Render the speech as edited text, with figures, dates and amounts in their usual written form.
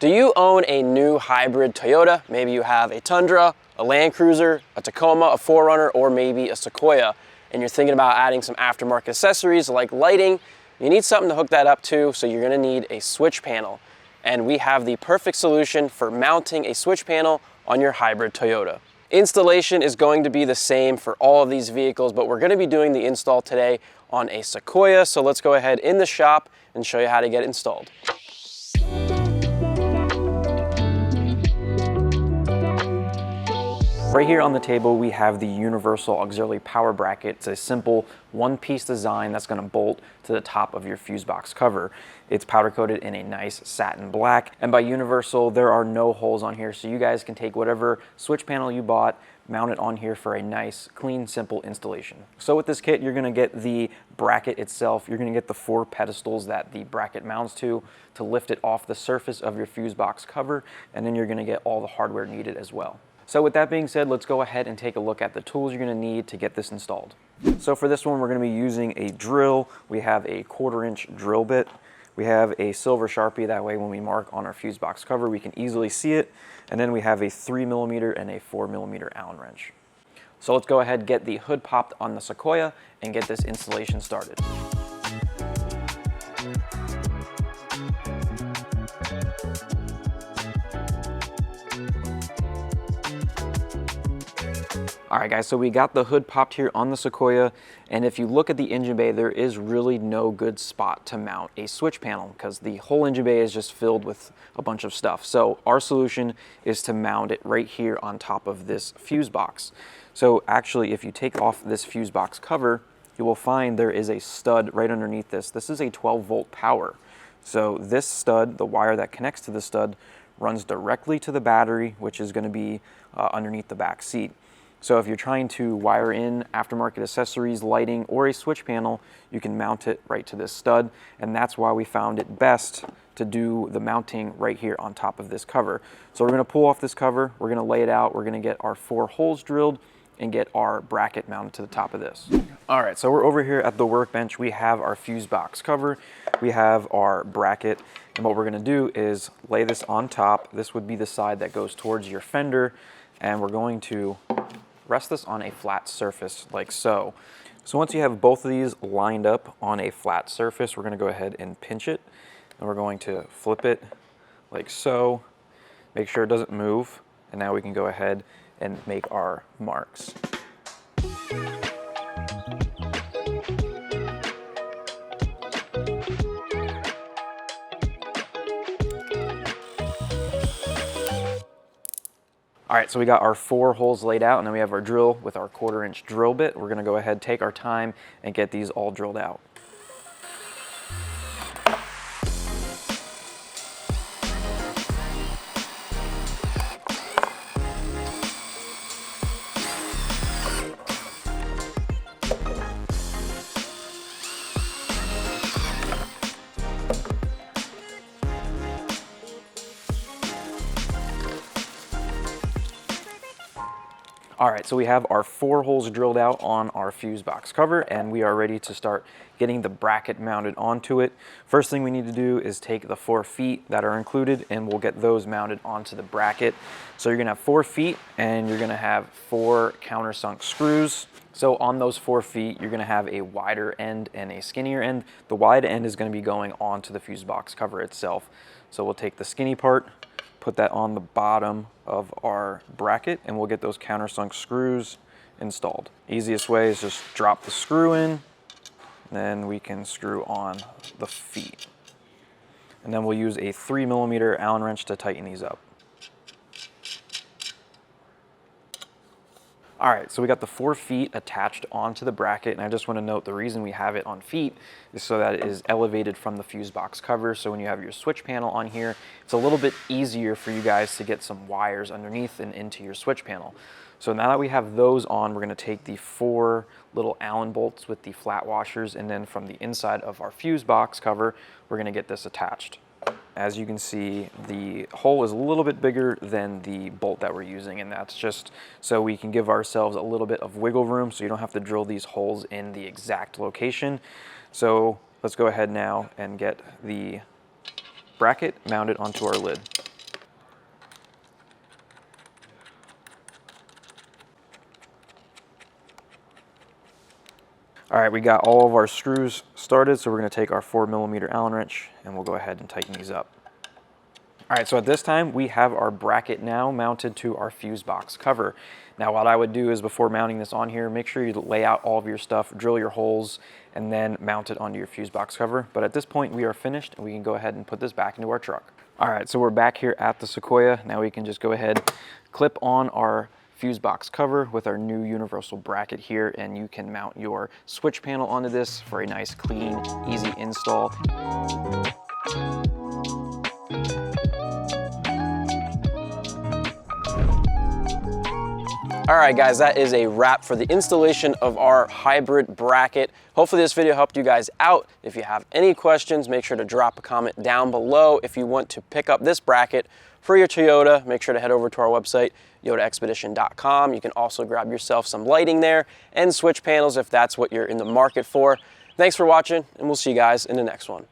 Do you own a new hybrid Toyota? Maybe you have a Tundra, a Land Cruiser, a Tacoma, a 4Runner, or maybe a Sequoia, and you're thinking about adding some aftermarket accessories like lighting. You need something to hook that up to, so you're gonna need a switch panel. And we have the perfect solution for mounting a switch panel on your hybrid Toyota. Installation is going to be the same for all of these vehicles, but we're gonna be doing the install today on a Sequoia, so let's go ahead in the shop and show you how to get it installed. Right here on the table, we have the universal auxiliary power bracket. It's a simple one-piece design that's gonna bolt to the top of your fuse box cover. It's powder coated in a nice satin black. And by universal, there are no holes on here, so you guys can take whatever switch panel you bought, mount it on here for a nice, clean, simple installation. So with this kit, you're gonna get the bracket itself. You're gonna get the 4 pedestals that the bracket mounts to lift it off the surface of your fuse box cover, and then you're gonna get all the hardware needed as well. So with that being said, let's go ahead and take a look at the tools you're gonna need to get this installed. So for this one, we're gonna be using a drill. We have a 1/4-inch drill bit. We have a silver Sharpie, that way when we mark on our fuse box cover, we can easily see it. And then we have a 3mm and a 4mm Allen wrench. So let's go ahead and get the hood popped on the Sequoia and get this installation started. All right guys, so we got the hood popped here on the Sequoia, and if you look at the engine bay, there is really no good spot to mount a switch panel because the whole engine bay is just filled with a bunch of stuff. So our solution is to mount it right here on top of this fuse box. So actually, if you take off this fuse box cover, you will find there is a stud right underneath this. This is a 12-volt power. So this stud, the wire that connects to the stud, runs directly to the battery, which is gonna be underneath the back seat. So if you're trying to wire in aftermarket accessories, lighting, or a switch panel, you can mount it right to this stud, and that's why we found it best to do the mounting right here on top of this cover. So we're gonna pull off this cover, we're gonna lay it out, we're gonna get our 4 holes drilled, and get our bracket mounted to the top of this. All right, so we're over here at the workbench. We have our fuse box cover, we have our bracket, and what we're gonna do is lay this on top. This would be the side that goes towards your fender, and we're going to rest this on a flat surface like so. So once you have both of these lined up on a flat surface, we're gonna go ahead and pinch it, and we're going to flip it like so. Make sure it doesn't move, and now we can go ahead and make our marks. All right, so we got our 4 holes laid out, and then we have our drill with our 1/4-inch drill bit. We're gonna go ahead, take our time, and get these all drilled out. All right, so we have our 4 holes drilled out on our fuse box cover, and we are ready to start getting the bracket mounted onto it. First thing we need to do is take the 4 feet that are included, and we'll get those mounted onto the bracket. So you're gonna have 4 feet, and you're gonna have 4 countersunk screws. So on those 4 feet, you're gonna have a wider end and a skinnier end. The wide end is gonna be going onto the fuse box cover itself. So we'll take the skinny part, put that on the bottom of our bracket, and we'll get those countersunk screws installed. Easiest way is just drop the screw in, then we can screw on the feet. And then we'll use a 3mm Allen wrench to tighten these up. All right, so we got the 4 feet attached onto the bracket, and I just want to note the reason we have it on feet is so that it is elevated from the fuse box cover. So when you have your switch panel on here, it's a little bit easier for you guys to get some wires underneath and into your switch panel. So now that we have those on, we're going to take the 4 little Allen bolts with the flat washers, and then from the inside of our fuse box cover, we're going to get this attached. As you can see, the hole is a little bit bigger than the bolt that we're using, and that's just so we can give ourselves a little bit of wiggle room so you don't have to drill these holes in the exact location. So let's go ahead now and get the bracket mounted onto our lid. All right, we got all of our screws started, so we're gonna take our 4mm Allen wrench and we'll go ahead and tighten these up. All right, so at this time, we have our bracket now mounted to our fuse box cover. Now, what I would do is before mounting this on here, make sure you lay out all of your stuff, drill your holes, and then mount it onto your fuse box cover. But at this point, we are finished and we can go ahead and put this back into our truck. All right, so we're back here at the Sequoia. Now we can just go ahead, clip on our fuse box cover with our new universal bracket here, and you can mount your switch panel onto this for a nice, clean, easy install. All right, guys, that is a wrap for the installation of our hybrid bracket. Hopefully this video helped you guys out. If you have any questions, make sure to drop a comment down below. If you want to pick up this bracket for your Toyota, make sure to head over to our website, YotaXpedition.com. You can also grab yourself some lighting there and switch panels if that's what you're in the market for. Thanks for watching, and we'll see you guys in the next one.